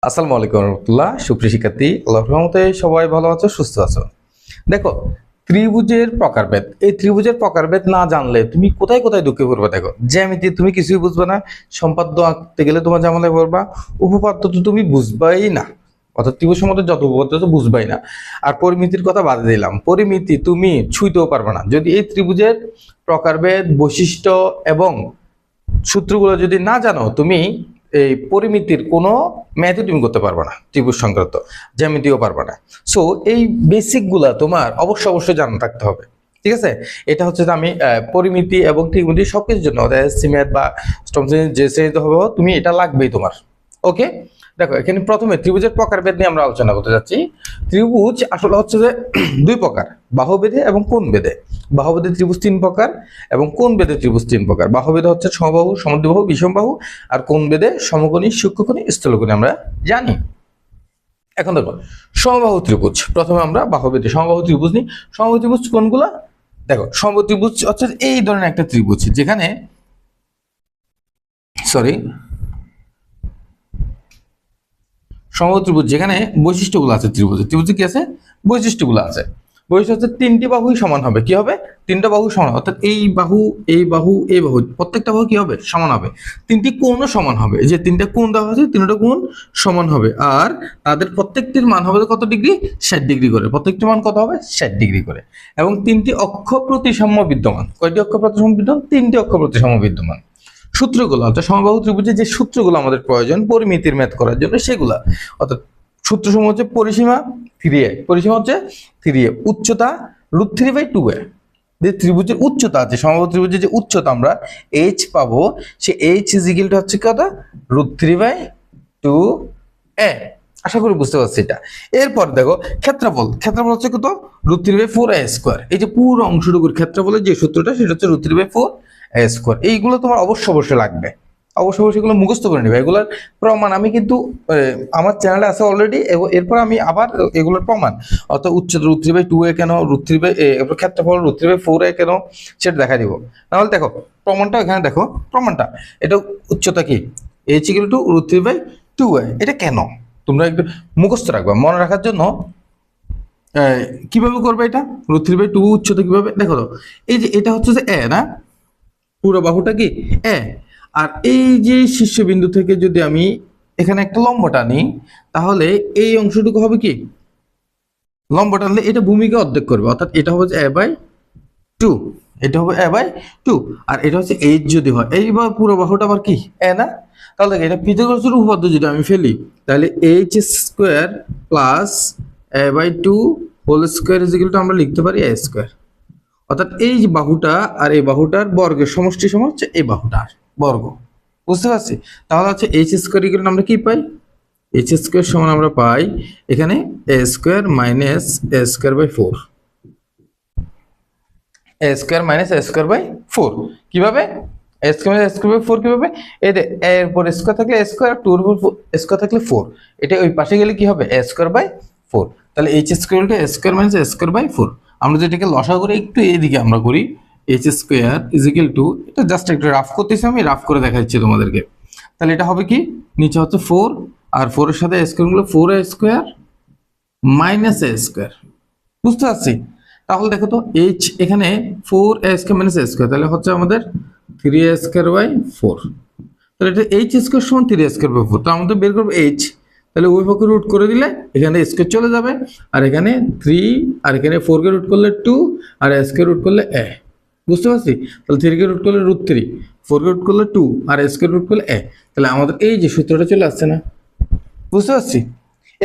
আসসালামু আলাইকুম রহমতুল্লাহ। সুপ্রিয় শিক্ষার্থী, আল্লাহর রহমতে সবাই ভালো আছো, সুস্থ আছো। দেখো, ত্রিভুজের প্রকারভেদ, এই ত্রিভুজের প্রকারভেদ না জানলে তুমি কোথায় কোথায় ঢুকে পড়বে। দেখো, জ্যামিতি তুমি কিছুই বুঝবে না, সম্পাদ্য আঁকতে গেলে তোমার ঝামেলায় পড়বা, উপপাদ্য তো তুমি বুঝবাই না, অর্থাৎ ত্রিভুজ সম্বন্ধে যত উপপাদ্য তো বুঝবাই না। আর পরিমিতির কথা বাদ দিলাম, পরিমিতি তুমি ছুঁইতেও পারবে না যদি এই ত্রিভুজের প্রকারভেদ, বৈশিষ্ট্য এবং সূত্রগুলো যদি না জানো। তুমি এই পরিমিতির কোনো ম্যাথই তুমি করতে পারবে না, ত্রিভুজ সংক্রান্ত জ্যামিতিও পারবে না। সো এই বেসিকগুলা তোমার অবশ্যই জানা থাকতে হবে, ঠিক আছে। এটা হচ্ছে যে আমি পরিমিতি এবং ত্রিমিতি সবকিছুর জন্য এসএসসি ম্যাথ বা অষ্টম শ্রেণী যে শ্রেণীতে হবে তুমি এটা লাগবেই তোমার। ওকে, দেখো এখানে প্রথমে ত্রিভুজের প্রকারভেদ নিয়ে আমরা আলোচনা করতে যাচ্ছি। ত্রিভুজ আসলে হচ্ছে যে দুই প্রকার, বাহুবেদে এবং কোণবেদে। বাহুবেদে ত্রিভুজ তিন প্রকার এবং কোণবেদে ত্রিভুজ তিন প্রকার। বাহুবেদে হচ্ছে সমবাহু, সমদ্বিবাহু, বিষমবাহু, আর কোণবেদে সমকোণী, সূক্ষ্মকোণী, স্থূলকোণী আমরা জানি। এখন দেখো সমবাহু ত্রিভুজ, প্রথমে আমরা বাহুবেদে সমবাহু ত্রিভুজ নিই। সমবাহু ত্রিভুজ কোনগুলা? দেখো, সমবাহু ত্রিভুজ হচ্ছে এই ধরনের একটা ত্রিভুজ যেখানে সমবাহু ত্রিভুজ যেখানে বৈশিষ্ট্যগুলো আছে, ত্রিভুজে কি আছে? বৈশিষ্ট্যগুলো আছে। বৈশিষ্ট্য হচ্ছে তিনটি বাহুই সমান হবে। কি হবে? তিনটা বাহু সমান, অর্থাৎ এই বাহু, এই বাহু, এই বাহু, প্রত্যেকটা বাহু কি হবে? সমান হবে। তিনটি কোণও সমান হবে, এই যে তিনটা কোণ দেওয়া হয়েছে, তিনটা কোণ সমান হবে। আর তাদের প্রত্যেকটির মান হবে কত ডিগ্রি? 60 ডিগ্রি করে। প্রত্যেকটির মান কত হবে? 60 ডিগ্রি করে। এবং তিনটি অক্ষ প্রতিসাম্য বিদ্যমান। কয়টি অক্ষ প্রতিসাম্য বিদ্যমান? তিনটি অক্ষ প্রতিসাম্য বিদ্যমান। সূত্রগুলো, অর্থাৎ সমবাহু ত্রিভুজে যে সূত্রগুলো আমাদের প্রয়োজন পরিমিতির ম্যাথ করার জন্য, সেগুলা অর্থাৎ সূত্রসমূহ হচ্ছে পরিসীমা 3a, পরিসীমা হচ্ছে 3a, উচ্চতা √3/2a। যে ত্রিভুজের উচ্চতা আছে, সমবাহু ত্রিভুজের যে উচ্চতা আমরা h পাবো, সে h ইজিক্যাল হচ্ছে কত? √3/2a। আশা করি বুঝতে পারছি এটা। এরপর দেখো ক্ষেত্রফল, ক্ষেত্রফল হচ্ছে কত? √3/4a²। এই যে পুরো অংশটুকুর ক্ষেত্রফলের যে সূত্রটা সেটা হচ্ছে √3/4a²। এইগুলো তোমার অবশ্যই লাগবে, অবশ্যই এগুলো মুখস্থ করে নেবে। এগুলোর প্রমাণ আমি কিন্তু আমার চ্যানেলে আছে অলরেডি, এরপর আমি আবার এগুলোর প্রমাণ, অর্থাৎ উচ্চতা √3/2a কেন, ক্ষেত্রফল √3/4a কেন, সেটা দেখা দিব। তাহলে দেখো প্রমাণটা এখানে দেখো, প্রমাণটা এটা উচ্চতা কি h = √3/2a। এটা কেন তোমরা একটু মুখস্থ রাখবা, মনে রাখার জন্য। কিভাবে করবে এটা? √3/2 উচ্চতা কিভাবে দেখো তো, এই যে এটা হচ্ছে যে এ না, পুরো বাহুটা কি এ। আর এই যে শীর্ষবিন্দু থেকে যদি আমি এখানে একটা লম্ব টানি, তাহলে এই অংশটুকু হবে কি? লম্ব টানলে এটা ভূমিকে অর্ধেক করবে, অর্থাৎ এটা হবে a/2, এটা হবে a/2। আর এটা হচ্ছে h যদি হয়, এই বা পুরো বাহুটা আবার কি এ না। তাহলে এটা পিথাগোরাসের উপপাদ্য যদি আমি ফেলি, তাহলে h² + a/2 হোল স্কয়ার = আমরা লিখতে পারি a²। অর্থাৎ এই যে বাহুটা আর এই বাহুটার বর্গের সমষ্টি সমান হচ্ছে এই বাহুটার বর্গ। বুঝতে পারছি? তাহলে হচ্ছে h² আমরা কি পাই? h² সমান আমরা পাই এখানে a² - a²/4। a²-a²/4 কিভাবে? a²-a²/4 কিভাবে? এই যে a এর উপর স্কয়ার থাকলে a², আর 2 এর উপর স্কয়ার থাকলে 4, এটা ওই পাশে গেলে কি হবে? a²/4। তাহলে h² a² - a²/4। আমরা যেটাকে লসাগু করে একটু এইদিকে আমরা করি, h² এটা জাস্ট একটু রাফ করতেছি, আমি রাফ করে দেখাচ্ছি তোমাদেরকে। তাহলে এটা হবে কি? নিচে হচ্ছে 4, আর 4 এর সাথে a² গুলো 4a² - a²। বুঝতে পারছি? তাহলে দেখো তো h এখানে 4a² - a², তাহলে হচ্ছে আমাদের 3a²/4। তাহলে এটা h² সমান 3a²/4। তো আমাদের বের করবো h, তাহলে ওই পক্ষে রুট করে দিলে এখানে স্কয়ার চলে যাবে, আর এখানে 3, আর এখানে 4 কে রুট করলে 2, আর a কে রুট করলে a। বুঝতে পারছি? তাহলে 3 কে রুট করলে √3, 4 কে রুট করলে 2, আর a কে রুট করলে a। তাহলে আমাদের এই যে সূত্রটা চলে আসছে না? বুঝতে পারছি?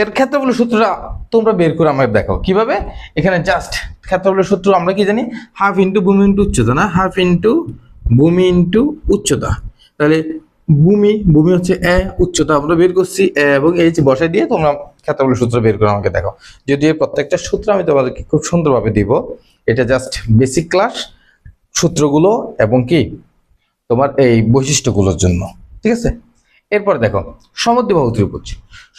এর ক্ষেত্রফলের সূত্রটা তোমরা বের করে আমাকে দেখাও কিভাবে। এখানে জাস্ট ক্ষেত্রফলের সূত্র আমরা কি জানি? হাফ ইন্টু ভূমি ইন্টু উচ্চতা, না? হাফ ইন্টু ভূমি ইন্টু উচ্চতা। তাহলে ভূমি হচ্ছে এ, উচ্চতা আমরা বের করছি এ এবং এইচ বসাই দিয়ে তোমরা ক্ষেত্রফলের সূত্র বের করে আমাকে দেখাও। যদি এই প্রত্যেকটা সূত্র আমি তোমাদেরকে খুব সুন্দরভাবে দিব, এটা জাস্ট বেসিক ক্লাস, সূত্রগুলো এবং কি তোমার এই বৈশিষ্ট্যগুলোর জন্য, ঠিক আছে। এরপর দেখো সমদ্বিবাহু ত্রিভুজ।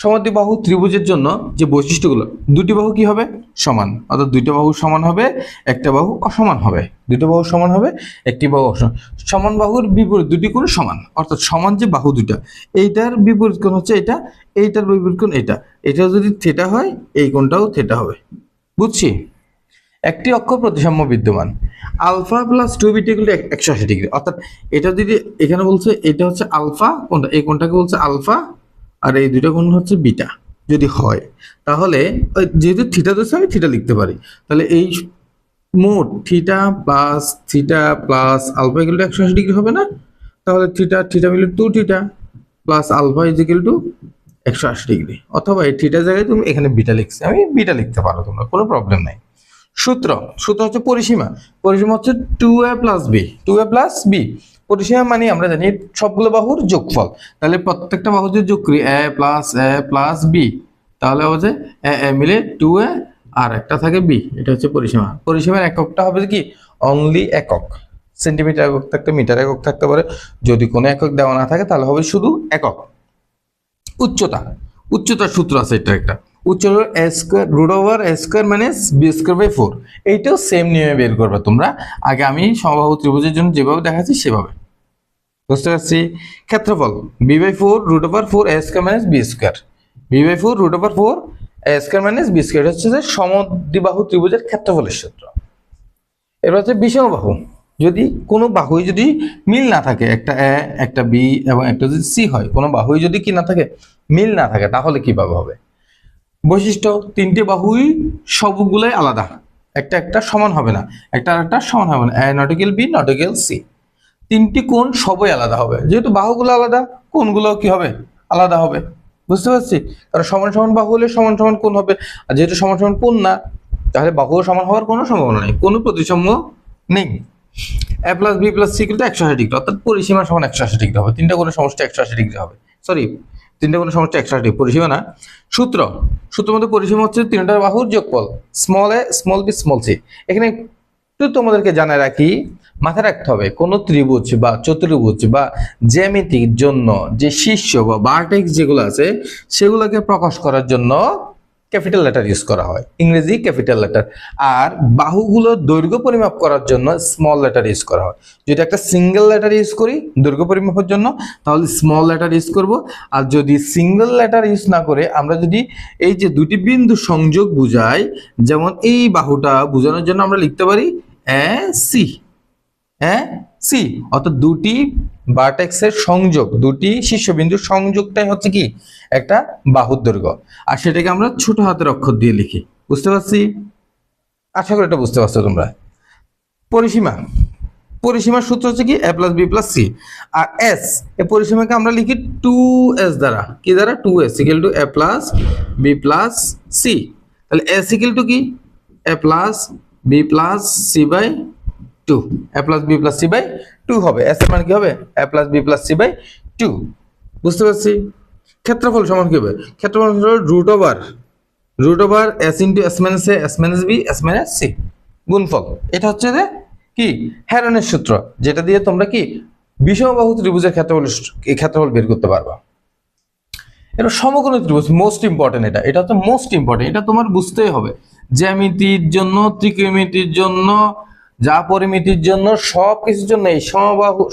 সমদ্বিবাহু ত্রিভুজের জন্য যে বৈশিষ্ট্যগুলো, দুটি বাহু কি হবে সমান, অর্থাৎ দুইটা বাহু সমান হবে, একটা বাহু অসমান হবে। দুটো বাহু সমান হবে, একটি বাহু অসমান। সমান বাহুর বিপরীত দুটি কোণ সমান, অর্থাৎ সমান যে বাহু দুটা, এইটার বিপরীত কোণ হচ্ছে এটা, এইটার বিপরীত কোণ এটা। এটা যদি থিটা হয় এই কোণটাও থিটা হবে। বুঝছি? একটি অক্ষ প্রতিসাম্য বিদ্যমান, আলফা প্লাস 2β = 180 ডিগ্রি। অর্থাৎ এটা যদি এখানে বলছে এটা হচ্ছে আলফা, কোনটা এই কোণটাকে বলছে আলফা, আর এই দুটো কোণ হচ্ছে বিটা যদি হয়, তাহলে যেহেতু থিটা দিচ্ছে আমি থিটা লিখতে পারি, তাহলে এই মোট থিটা প্লাস আলফা = 180 ডিগ্রি হবে না? তাহলে থিটা মিলে 2θ প্লাস আলফা = 180 ডিগ্রি। অথবা এই থিটার জায়গায় তুমি এখানে বিটা লিখছি, আমি বিটা লিখতে পারো তোমরা, কোনো প্রবলেম নাই। সূত্র হচ্ছে পরিসীমা হচ্ছে 2a + b, 2a + b। পরিসীমা মানে আমরা জানি সবগুলো বাহুর যোগফল, তাহলে প্রত্যেকটা বাহু যদি যোগ করি a + b, তাহলে হচ্ছে a মিলে 2a আর একটা থাকে b, এটা হচ্ছে পরিসীমা। পরিসীমার এককটা হবে কি অনলি একক, সেন্টিমিটার একক থাকতে মিটার একক থাকতে পারে, যদি কোনো একক দেওয়া না থাকে তাহলে হবে শুধু একক। উচ্চতার সূত্র আছে এটা একটা, উচ্চতা a² √a² - b² / 4। এইটাও সেম নিয়মে বের করবে তোমরা, আগে আমি সমবাহু ত্রিভুজের জন্য যেভাবে দেখাচ্ছি সেভাবে। বুঝতে পারছি? ক্ষেত্রফল b/4 √4 a² - b², b/4 √4 a² - b², হচ্ছে যে সমদ্বিবাহু ত্রিভুজের ক্ষেত্রফলের সূত্র। এবার হচ্ছে বিষমবাহু, যদি কোনো বাহুই যদি মিল না থাকে, একটা a একটা b এবং একটা যদি c হয়, কোনো বাহুই যদি কি না থাকে মিল না থাকে, তাহলে কিভাবে হবে? বৈশিষ্ট্য, তিনটে বাহুই সবগুলাই আলাদা, একটা সমান হবে না, একটা সমান হবে না, a ≠ b ≠ c। তিনটি কোণ সবই আলাদা হবে, যেহেতু বাহুগুলো আলাদা কোণগুলো কি হবে আলাদা হবে। বুঝতে পারছি? কারণ সমান সমান বাহু হলে সমান সমান কোণ হবে, আর যেহেতু সমান সমান কোণ না, তাহলে বাহু সমান হওয়ার কোনো সম্ভাবনা নেই, কোনো প্রতিসাম্য নেই। a + b + c = 180 ডিগ্রি, অর্থাৎ পরিসীমা সমান 180 ডিগ্রি হবে, তিনটা কোণের সমষ্টি 180 ডিগ্রি হবে। সরি, তিনটা কোণের সমষ্টি 180 ডিগ্রি, পরিসীমা না। সূত্র মধ্যে পরিসীমা হচ্ছে তিনটার বাহুর যোগফল, a b c। এখানে একটু তোমাদেরকে জানায় রাখি, মাথায় রাখতে হবে কোনো ত্রিভুজ বা চতুর্ভুজ বা জ্যামিতির জন্য যে শীর্ষ বা ভার্টেক্স যেগুলো আছে সেগুলোকে প্রকাশ করার জন্য ক্যাপিটাল লেটার ইউজ করা হয়, ইংরেজি ক্যাপিটাল লেটার। আর বাহুগুলোর দৈর্ঘ্য পরিমাপ করার জন্য স্মল লেটার ইউজ করা হয়। যদি একটা সিঙ্গেল লেটার ইউজ করি দৈর্ঘ্য পরিমাপের জন্য, তাহলে স্মল লেটার ইউজ করব। আর যদি সিঙ্গেল লেটার ইউজ না করে আমরা যদি এই যে দুটি বিন্দু সংযোগ বুঝাই, যেমন এই বাহুটা বোঝানোর জন্য আমরা লিখতে পারি সি, অর্থাৎ দুটি ভার্টেক্সের সংযোগ, দুটি শীর্ষবিন্দুর সংযোগটাই হচ্ছে কি একটা বাহুর দৈর্ঘ্য, আর সেটাকে আমরা ছোট হাতের অক্ষর দিয়ে লিখি। বুঝতে পারছি? আশা করি এটা বুঝতে পারছো তোমরা। পরিসীমার সূত্র হচ্ছে কি a + b + c, R s এই পরিসীমাকে আমরা লিখি 2s দ্বারা, কি দ্বারা 2s = a + b + c। তাহলে s = কি a + b + c/2, a + b + c/2 হবে। s এর মান কি হবে a + b + c/2। বুঝতে পারছি? ক্ষেত্রফল সমান কি হবে? ক্ষেত্রফল হলো √s * s - a s - b s - c গুণফল। এটা হচ্ছে যে কি হেরনের সূত্র, যেটা দিয়ে তোমরা কি বিষমবাহু ত্রিভুজের ক্ষেত্রফল বের করতে পারবা। এটা সমকোণী ত্রিভুজ, মোস্ট ইম্পর্টেন্ট, এটা হচ্ছে মোস্ট ইম্পর্টেন্ট, এটা তোমার বুঝতেই হবে। জ্যামিতির জন্য, ত্রিকোণমিতির জন্য, যা পরিমিতির জন্য, সব কিছুর জন্য এই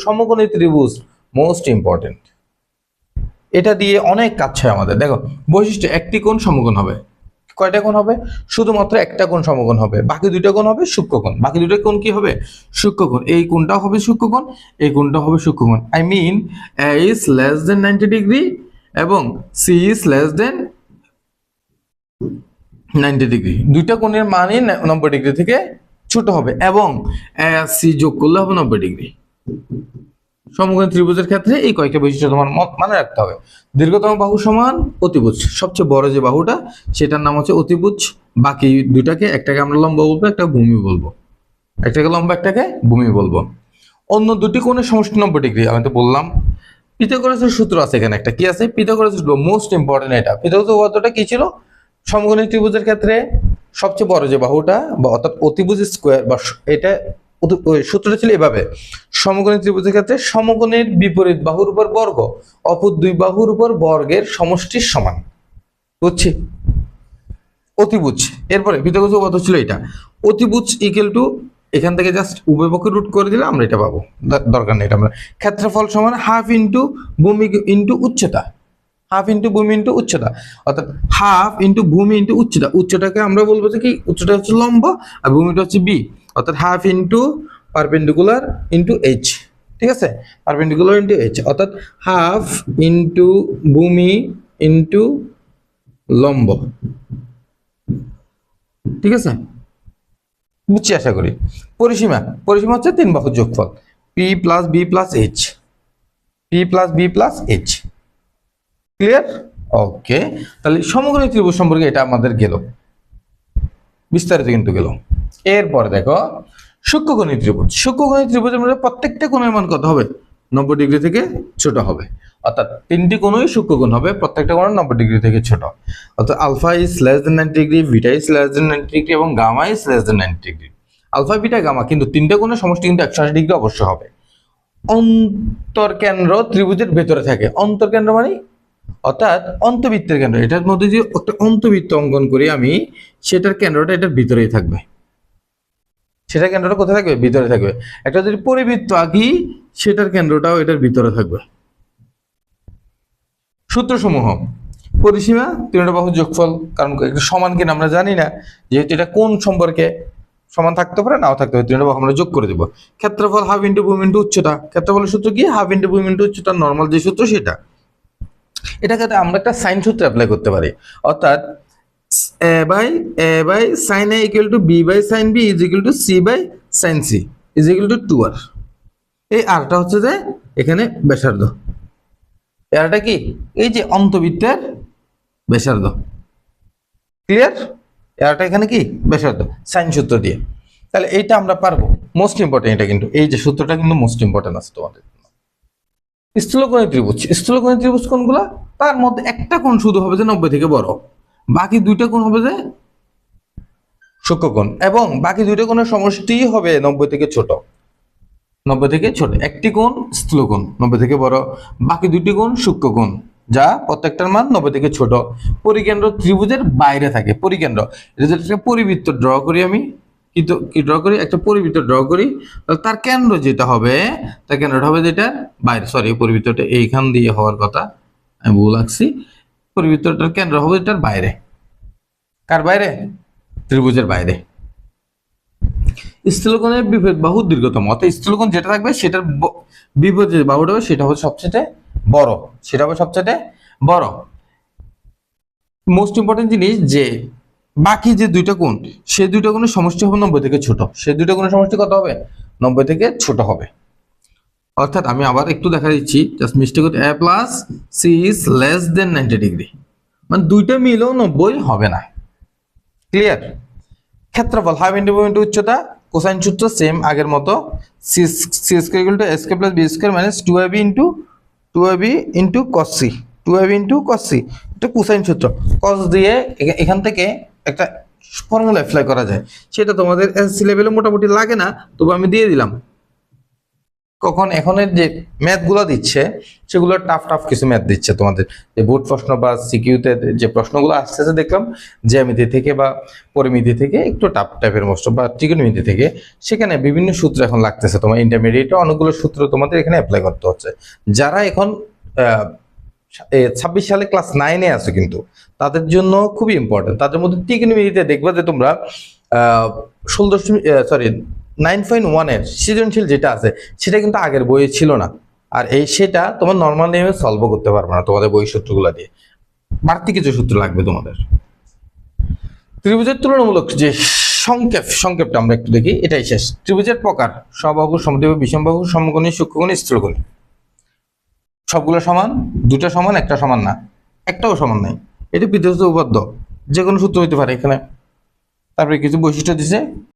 সমকোণী ত্রিভুজ মোস্ট ইম্পর্টেন্ট। এটা দিয়ে অনেক কাজ হয় আমাদের। দেখো বৈশিষ্ট্য, একটি কোণ সমকোণ হবে। কয়টা কোণ হবে? শুধুমাত্র একটা কোণ সমকোণ হবে, বাকি দুইটা কোণ হবে সূক্ষ্মকোণ। বাকি দুটো কোণ কি হবে? সূক্ষ্মকোণ। এই কোণটাও হবে সূক্ষ্মকোণ, এই কোণটাও হবে সূক্ষ্মকোণ। I mean a is less than 90 degree এবং c is less than 90 degree. দুইটা কোণের মানই 90 ডিগ্রি থেকে ছোট হবে, এবং a আর c যোগ করলে হবে 90 ডিগ্রি। সমকোণী ত্রিভুজের ক্ষেত্রে এই কয়েকটা বৈশিষ্ট্য তোমার মনে রাখতে হবে। দীর্ঘতম বাহু সমান অতিভুজ, সবচেয়ে বড় যে বাহুটা সেটার নাম হচ্ছে অতিভুজ। বাকি দুইটাকে, একটাকে আমরা লম্বা বলবো, একটা ভূমি বলবো, একটাকে লম্বা একটাকে ভূমি বলবো। অন্য দুটি কোণের সমষ্টি 90 ডিগ্রি, আমি তো বললাম। পিথাগোরাসের সূত্র আছে এখানে একটা, কি আছে? পিথাগোরাসের সূত্র মোস্ট ইম্পর্টেন্ট। এটা পিথাগোরাসের উপপাদ্যটা কি ছিল? সমকোণী ত্রিভুজের ক্ষেত্রে সবচেয়ে বড় যে বাহুটা বা অর্থাৎ অতিভুজ স্কোয়ার বা এটা ওই সূত্রটা ছিল এভাবে, সমকোণী ত্রিভুজের ক্ষেত্রে সমকোণের বিপরীত বাহুর উপর বর্গ অপর দুই বাহুর উপর বর্গের সমষ্টির সমান। বুঝছি? অতিভুজ, এরপরে পিথাগোরাস উপপাদ্য ছিল এটা, অতিভুজ ইকুয়াল টু, এখান থেকে জাস্ট উভয় পক্ষে রুট করে দিলে আমরা এটা পাবো, দরকার নেই এটা। আমরা ক্ষেত্রফল সমান হাফ ইন্টু ভূমি ইন্টু উচ্চতা, হাফ ইন্টু ভূমি ইন্টু উচ্চতা, অর্থাৎ হাফ ইন্টু ভূমি ইন্টু উচ্চতা। উচ্চটাকে আমরা বলবো যে কি, উচ্চটা হচ্ছে লম্ব আর ভূমিটা হচ্ছে বি, অর্থাৎ half into perpendicular into H. ঠিক আছে, পারপেন্ডিকুলার ইন্টু এইচ, অর্থাৎ হাফ ইন্টু ভূমি ইন্টু লম্ব। ঠিক আছে, বুঝছি আশা করি। পরিসীমা, পরিসীমা হচ্ছে তিন বাহুর যোগফল, P plus B plus H, P plus B plus H. Clear? Okay, তাহলে সমকোণী ত্রিভুজ সম্পর্কে এটা আমাদের গেল, বিস্তারিত কিন্তু গেল। এরপরে দেখো সূক্ষ্মকোণী ত্রিভুজ। সূক্ষ্মকোণী ত্রিভুজের মধ্যে প্রত্যেকটা কোণের মান কত হবে? 90 ডিগ্রি থেকে ছোট হবে, অর্থাৎ তিনটি কোণই সূক্ষ্মকোণ হবে, প্রত্যেকটা কোণ 90 ডিগ্রি থেকে ছোট, অর্থাৎ alpha is less than 90 degree, beta is less than 90 degree এবং gamma is less than 90 degree. Alpha, beta, gamma, কিন্তু তিনটা কোণের সমষ্টি কিন্তু 180 ডিগ্রি অবশ্যই হবে। অন্তর্কেন্দ্র ত্রিভুজের ভেতরে থাকে, অন্তর্কেন্দ্র মানে অর্থাৎ অন্তবৃত্তের কেন্দ্র, এটার মধ্যে যে একটা অন্তবৃত্ত অঙ্কন করি আমি, সেটার কেন্দ্রটা এটার ভিতরেই থাকবে। সেটার কেন্দ্রটা কোথায় থাকবে? ভিতরে থাকবে। একটা যদি পরিবৃত্ত আঁকি, সেটার কেন্দ্রটাও এটার ভিতরে থাকবে। সূত্রসমূহ, পরিসীমা তিনটা বাহুর যোগফল, কারণ একটা সমান কিনা আমরা জানি না, যেহেতু এটা কোন সম্পর্কে সমান থাকতে পারে নাও থাকতে পারে, তিনটা বাহু আমরা যোগ করে দেবো। ক্ষেত্রফল হাফ ইন্টু ভূমি ইন্টু উচ্চতা, ক্ষেত্রফলের সূত্র কি? হাফ ইন্টু ভূমি ইন্টু উচ্চতা, নর্মাল যে সূত্র সেটা। এটাকে আমরা একটা সাইন সূত্র অ্যাপ্লাই করতে পারি, অর্থাৎ a by sin a equal to b by sin b is equal to c by sin c is equal to 2r। এই আরটা হচ্ছে যে এখানে ব্যাসার্ধ, এরটা কি? এই যে অন্তবৃত্তের ব্যাসার্ধ। ক্লিয়ার? এরটা এখানে কি? ব্যাসার্ধ, সাইন সূত্র দিয়ে। তাহলে এইটা আমরা পারবো, মোস্ট ইম্পর্টেন্ট এটা, কিন্তু এই যে সূত্রটা কিন্তু মোস্ট ইম্পর্টেন্ট আছে তোমাদের। স্থূলকোণী ত্রিভুজ, স্থূলকোণী ত্রিভুজ কোনগুলা? তার মধ্যে একটা কোণ শুধু হবে যে 90 থেকে বড়, বাকি দুইটা কোণ হবে যে সূক্ষ্মকোণ, এবং বাকি দুইটা কোণের সমষ্টি হবে 90 থেকে ছোট। 90 থেকে ছোট একটি কোণ স্থূলকোণ 90 থেকে বড়, বাকি দুটি কোণ সূক্ষ্মকোণ, যা প্রত্যেকটার মান 90 থেকে ছোট। পরিকেন্দ্র ত্রিভুজের বাইরে থাকে, পরিকেন্দ্র, এটা একটা পরিবৃত্ত ড্র করি আমি, কি ড্র করি? একটা পরিবৃত্ত ড্র করি, তার কেন্দ্র যেটা হবে, তার কেন্দ্রটা হবে যেটা বাইরে, সরি পরিবৃত্তটা এইখান দিয়ে হওয়ার কথা, আমি ভুল লাগছি। পরিবৃত্তটার কেন্দ্র হবে এটার বাইরে। কার বাইরে? ত্রিভুজের বাইরে। স্থূলকোণের বিপরীত বাহু দীর্ঘতম, অর্থাৎ স্থূলকোণ যেটা থাকবে সেটার বিপরীত যে বাহুটা হবে সেটা হবে সবচেয়ে বড়, সেটা হবে সবচেয়ে বড়। মোস্ট ইম্পর্টেন্ট জিনিস যে বাকি যে দুইটা কোণ, সেই দুইটা কোণের সমষ্টি হবে 90 থেকে ছোট, সেই দুইটা কোণের সমষ্টি কত হবে? 90 থেকে ছোট হবে। অর্থাৎ আমি আবার একটু দেখা দিচ্ছি, জাস্ট মিস্টেক হতে, a plus C is less than 90 degree, মানে দুইটা মিলেও 90 হবে না। ক্লিয়ার? ক্ষেত্রফল হাফ ইন্টু ভূমি ইন্টু উচ্চতা, কোসাইন সূত্র সেম আগের মতো, C square equal to a square plus b square minus 2ab into cos c, 2ab into cos c, এটা কোসাইন সূত্র। cos দিয়ে এখান থেকে একটা ফর্মুলা অ্যাপ্লাই করা যায়, সেটা তোমাদের এসএসসি লেভেলে মোটামুটি লাগে না, তবে আমি দিয়ে দিলাম। কখন? এখনের যে ম্যাথগুলো দিচ্ছে সেগুলো টাফ টাফ কিছু ম্যাথ দিচ্ছে তোমাদের, যে বোর্ড প্রশ্ন বা সিকিউতে যে প্রশ্নগুলো আসতেছে দেখলাম, জ্যামিতি থেকে বা পরিমিতি থেকে একটু টাফ টাইপের প্রশ্ন, বা ত্রিকোণমিতি থেকে, সেখানে বিভিন্ন সূত্র এখন লাগতেছে। তোমার ইন্টারমিডিয়েটে অনেকগুলো সূত্র তোমাদের এখানে অ্যাপ্লাই করতে হচ্ছে। যারা এখন 26 সালে ক্লাস 9-এ আছে, কিন্তু তাদের জন্য খুবই ইম্পর্টেন্ট। তাদের মধ্যে ত্রিকোণমিতিতে দেখবা যে তোমরা 9.1-এর সৃজনশীল যেটা আছে সেটা কিন্তু আগের বইয়ে ছিল না, আর সেটা তোমার নর্মাল নিয়মে সলভ করতে পারবে না তোমাদের বই সূত্রগুলো দিয়ে, বাড়তি কিছু সূত্র লাগবে তোমাদের। ত্রিভুজের তুলনামূলক যে সংক্ষেপটা আমরা একটু দেখি, এটাই শেষ। ত্রিভুজের প্রকার: সমবাহু, সমদ্বিবাহু, বিষমবাহু, সমকোণী, সূক্ষ্মকোণী, স্থূলকোণী। সবগুলো সমান? দুটা সমান, একটা সমান না, একটাও সমান নাই। এটা পিথাগোরাস উপপাদ্য, যে কোনো সূত্র হইতে পারে এখানে। তারপরে কিছু বৈশিষ্ট্য দিছে,